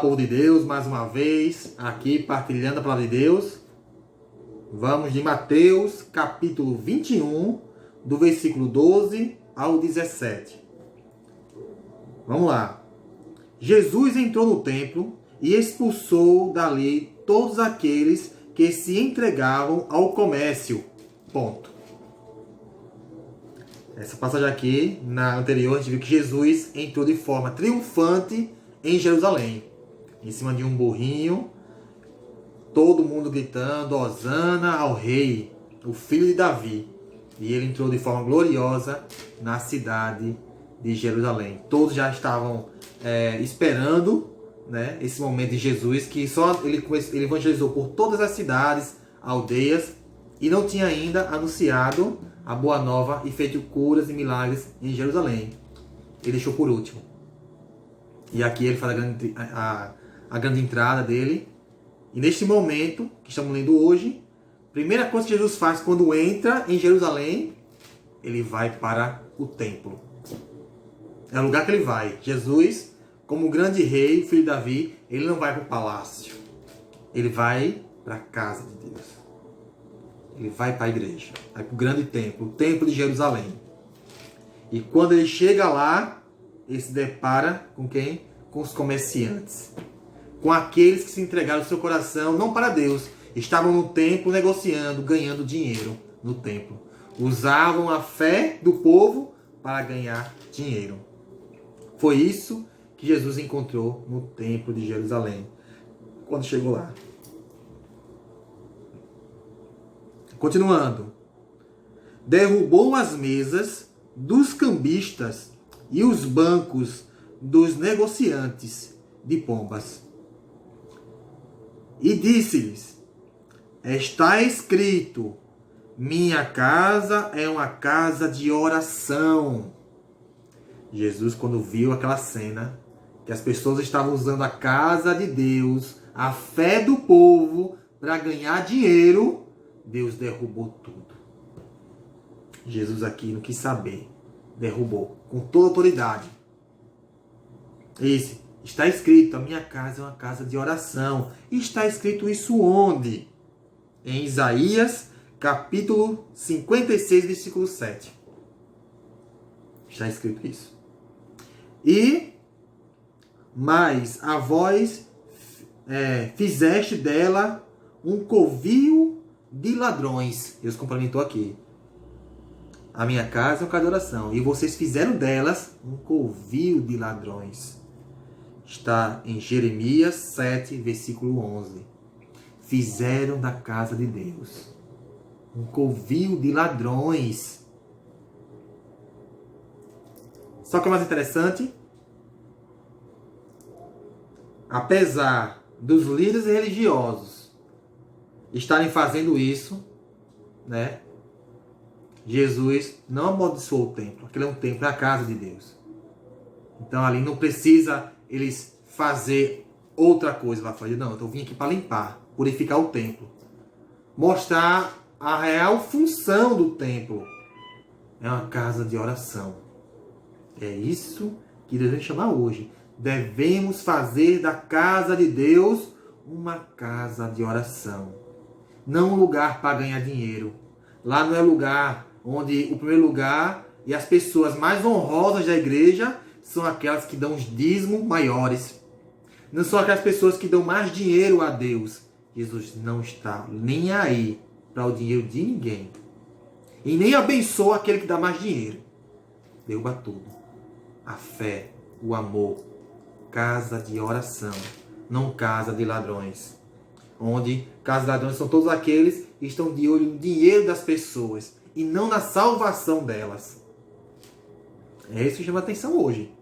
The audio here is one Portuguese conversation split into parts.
Olá, povo de Deus, mais uma vez aqui partilhando a palavra de Deus. Vamos de Mateus, capítulo 21, do versículo 12 ao 17. Vamos lá. Jesus entrou no templo e expulsou dali todos aqueles que se entregavam ao comércio. Ponto. Essa passagem aqui, na anterior, a gente viu que Jesus entrou de forma triunfante em Jerusalém, em cima de um burrinho, todo mundo gritando, Hosana ao rei, o filho de Davi. E ele entrou de forma gloriosa na cidade de Jerusalém. Todos já estavam esperando, né, esse momento de Jesus, que só ele evangelizou por todas as cidades, aldeias, e não tinha ainda anunciado a boa nova e feito curas e milagres em Jerusalém. Ele deixou por último. E aqui ele faz a grande entrada dele. E neste momento que estamos lendo hoje, a primeira coisa que Jesus faz quando entra em Jerusalém, ele vai para o templo. É o lugar que ele vai. Jesus, como grande rei, filho de Davi, ele não vai para o palácio. Ele vai para a casa de Deus. Ele vai para a igreja. Vai para o grande templo, o templo de Jerusalém. E quando ele chega lá, ele se depara com quem? Com os comerciantes. Com aqueles que se entregaram o seu coração, não para Deus. Estavam no templo negociando, ganhando dinheiro no templo. Usavam a fé do povo para ganhar dinheiro. Foi isso que Jesus encontrou no templo de Jerusalém, quando chegou lá. Continuando. Derrubou as mesas dos cambistas e os bancos dos negociantes de pombas. E disse-lhes: está escrito, minha casa é uma casa de oração. Jesus, quando viu aquela cena, que as pessoas estavam usando a casa de Deus, a fé do povo, para ganhar dinheiro, Deus derrubou tudo. Jesus aqui não quis saber. Derrubou com toda autoridade. Está escrito, a minha casa é uma casa de oração. E está escrito isso onde? Em Isaías, capítulo 56, versículo 7. Está escrito isso. Mas a vós fizeste dela um covil de ladrões. Deus complementou aqui. A minha casa é uma casa de oração. E vocês fizeram delas um covil de ladrões. Está em Jeremias 7, versículo 11. Fizeram da casa de Deus um covil de ladrões. Só que o mais interessante, apesar dos líderes religiosos estarem fazendo isso, né? Jesus não amaldiçoou o templo. Aquilo é um templo, é a casa de Deus. Então ali não precisa eles fazer outra coisa lá fora. Não, eu vim aqui para limpar, purificar o templo. Mostrar a real função do templo. É uma casa de oração. É isso que devemos chamar hoje. Devemos fazer da casa de Deus uma casa de oração. Não um lugar para ganhar dinheiro. Lá não é lugar onde o primeiro lugar e as pessoas mais honrosas da igreja são aquelas que dão os dízimos maiores. Não são aquelas pessoas que dão mais dinheiro a Deus. Jesus não está nem aí para o dinheiro de ninguém. E nem abençoa aquele que dá mais dinheiro. Derruba tudo. A fé, o amor. Casa de oração. Não casa de ladrões. Onde casa de ladrões são todos aqueles que estão de olho no dinheiro das pessoas e não na salvação delas. É isso que chama a atenção hoje.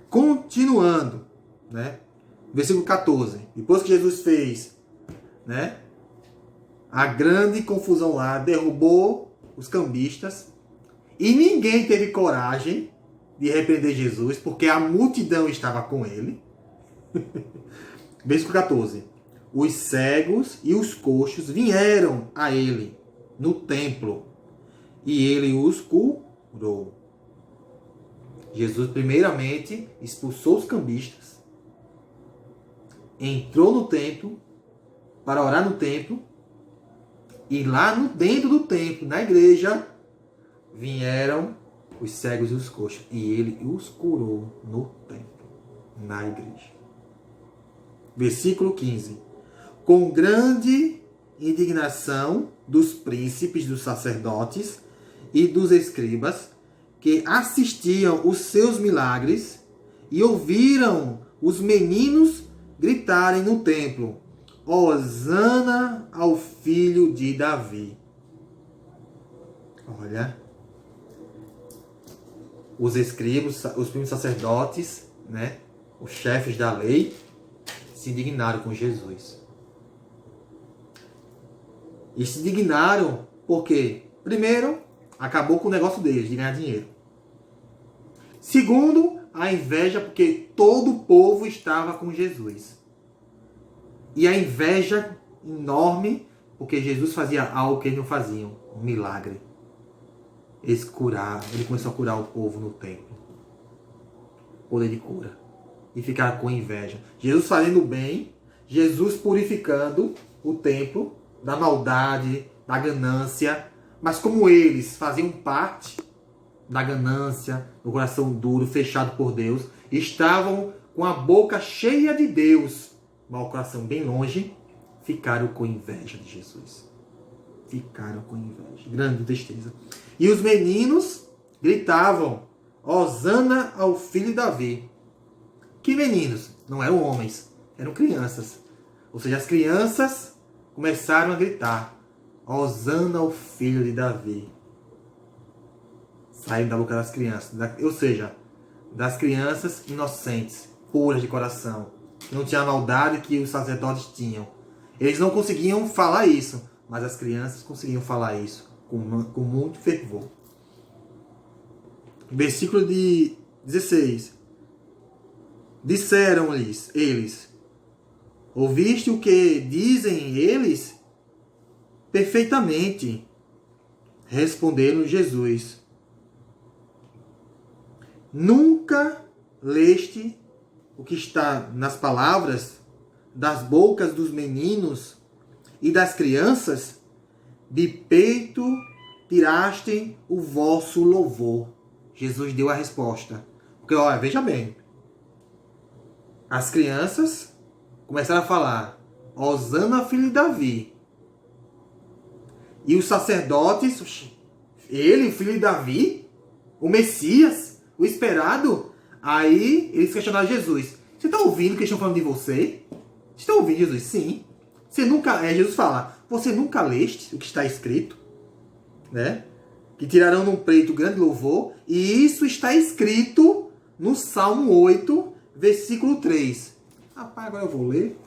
Continuando, né? Versículo 14. Depois que Jesus fez, né, a grande confusão lá, derrubou os cambistas e ninguém teve coragem de repreender Jesus porque a multidão estava com ele. Versículo 14. Os cegos e os coxos vieram a ele no templo e ele os curou. Jesus primeiramente expulsou os cambistas. entrou no templo para orar no templo, e lá dentro do templo, na igreja, vieram os cegos e os coxos, e ele os curou no templo, na igreja. Versículo 15. Com grande indignação dos príncipes, dos sacerdotes e dos escribas, que assistiam os seus milagres e ouviram os meninos gritarem no templo: Hosana ao filho de Davi. Olha, os escribas, os primos sacerdotes, né, os chefes da lei, se indignaram com Jesus. E se indignaram porque, primeiro, acabou com o negócio deles de ganhar dinheiro. Segundo, a inveja, porque todo o povo estava com Jesus. E a inveja enorme, porque Jesus fazia algo que eles não faziam, um milagre. Ele começou a curar o povo no templo. Poder de cura. E ficaram com inveja. Jesus fazendo bem, Jesus purificando o templo da maldade, da ganância. Mas como eles faziam parte da ganância, do coração duro, fechado por Deus, estavam com a boca cheia de Deus, mas o coração bem longe, ficaram com inveja de Jesus. Ficaram com inveja. Grande tristeza. E os meninos gritavam: Hosana ao filho de Davi. Que meninos? Não eram homens, eram crianças. Ou seja, as crianças começaram a gritar: Hosana ao filho de Davi. Saiu da boca das crianças. Ou seja, das crianças inocentes, puras de coração. Não tinha a maldade que os sacerdotes tinham. Eles não conseguiam falar isso, mas as crianças conseguiam falar isso com muito fervor. Versículo de 16. Disseram-lhes eles: ouviste o que dizem eles? Perfeitamente. Responderam Jesus: nunca leste o que está nas palavras das bocas dos meninos e das crianças? De peito tirastem o vosso louvor. Jesus deu a resposta. Porque, olha, veja bem. As crianças começaram a falar: Hosana, filho de Davi. E os sacerdotes, ele, filho de Davi, o Messias, o esperado. Aí eles questionaram Jesus: você está ouvindo que eles estão falando de você? Você está ouvindo, Jesus? Sim. Você nunca, Jesus fala: você nunca leste o que está escrito, né? Que tirarão num peito grande louvor. E isso está escrito no Salmo 8, versículo 3. Rapaz, agora eu vou ler.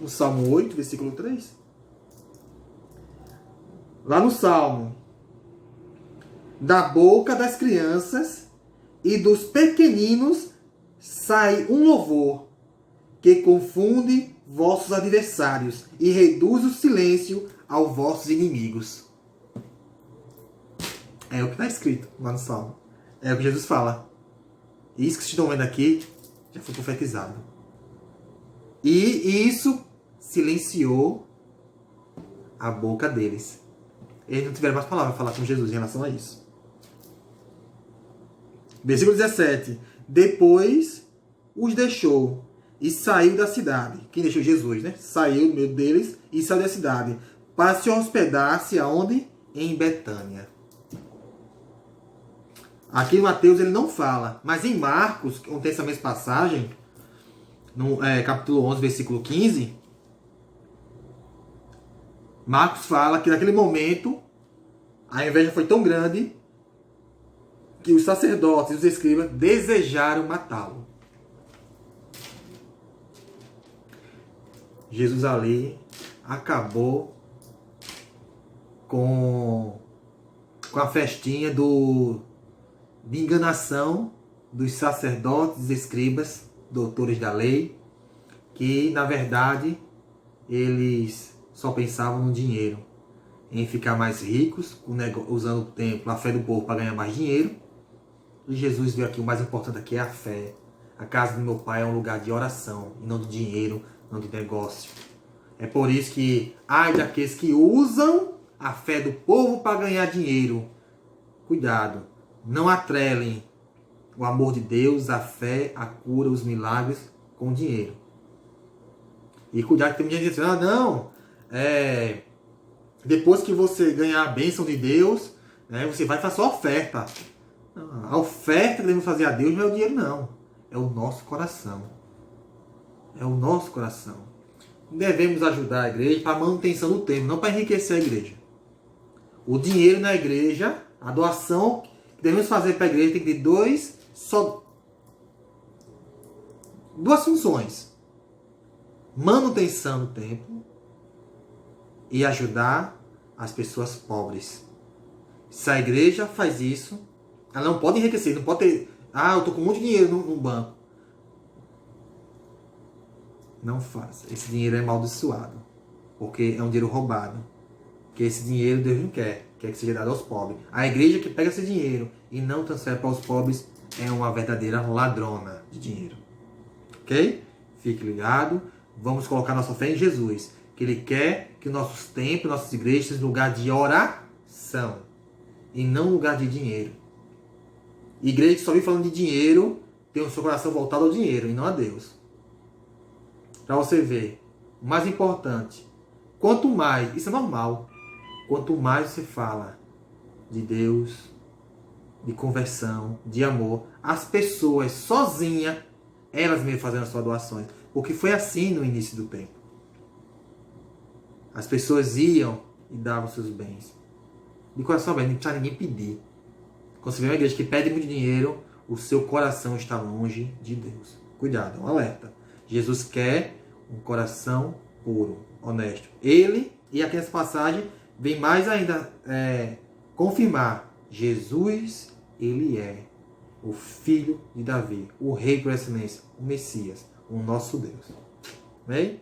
No Salmo 8, versículo 3. Lá no Salmo: da boca das crianças e dos pequeninos sai um louvor que confunde vossos adversários e reduz o silêncio aos vossos inimigos. É o que está escrito lá no Salmo. É o que Jesus fala. E isso que vocês estão vendo aqui já foi profetizado. E isso silenciou a boca deles. Eles não tiveram mais palavras para falar com Jesus em relação a isso. Versículo 17. Depois os deixou e saiu da cidade. Quem deixou? Jesus, né? Saiu do meio deles e saiu da cidade para se hospedar-se aonde? Em Betânia. Aqui em Mateus ele não fala, mas em Marcos, onde tem essa mesma passagem, no capítulo 11, versículo 15, Marcos fala que naquele momento a inveja foi tão grande que os sacerdotes e os escribas desejaram matá-lo. Jesus ali acabou com a festinha de enganação dos sacerdotes, escribas, doutores da lei, que na verdade eles só pensavam no dinheiro, em ficar mais ricos, usando o templo, a fé do povo para ganhar mais dinheiro. E Jesus viu aqui, o mais importante aqui é a fé. A casa do meu pai é um lugar de oração, e não de dinheiro, não de negócio. É por isso que, ai daqueles que usam a fé do povo para ganhar dinheiro. Cuidado, não atrelem o amor de Deus, a fé, a cura, os milagres com dinheiro. E cuidado que tem muita gente dizendo, não, depois que você ganhar a bênção de Deus, né, você vai fazer sua oferta. Não, a oferta que devemos fazer a Deus não é o dinheiro, não. É o nosso coração. É o nosso coração. Devemos ajudar a igreja para a manutenção do templo, não para enriquecer a igreja. O dinheiro na igreja, a doação que devemos fazer para a igreja tem que ter duas funções. Manutenção do templo e ajudar as pessoas pobres. Se a igreja faz isso, ela não pode enriquecer, não pode ter, eu estou com muito dinheiro no banco. Não faça. Esse dinheiro é amaldiçoado, porque é um dinheiro roubado. Porque esse dinheiro Deus não quer que seja dado aos pobres. A igreja que pega esse dinheiro e não transfere para os pobres é uma verdadeira ladrona de dinheiro. Ok? Fique ligado. Vamos colocar nossa fé em Jesus, que Ele quer que nossos templos, nossas igrejas sejam lugar de oração e não lugar de dinheiro. Igreja que só vive falando de dinheiro tem o seu coração voltado ao dinheiro e não a Deus. Para você ver, o mais importante, quanto mais, isso é normal, quanto mais você fala de Deus, de conversão, de amor, as pessoas sozinhas, elas mesmas fazendo as suas doações. Porque foi assim no início do tempo. As pessoas iam e davam seus bens. De coração aberto, não precisa ninguém pedir. Quando você vê uma igreja que pede muito dinheiro, o seu coração está longe de Deus. Cuidado, um alerta. Jesus quer um coração puro, honesto. Ele, e aqui nessa passagem, vem mais ainda confirmar. Jesus, Ele é o Filho de Davi, o Rei por excelência, o Messias, o nosso Deus. Amém?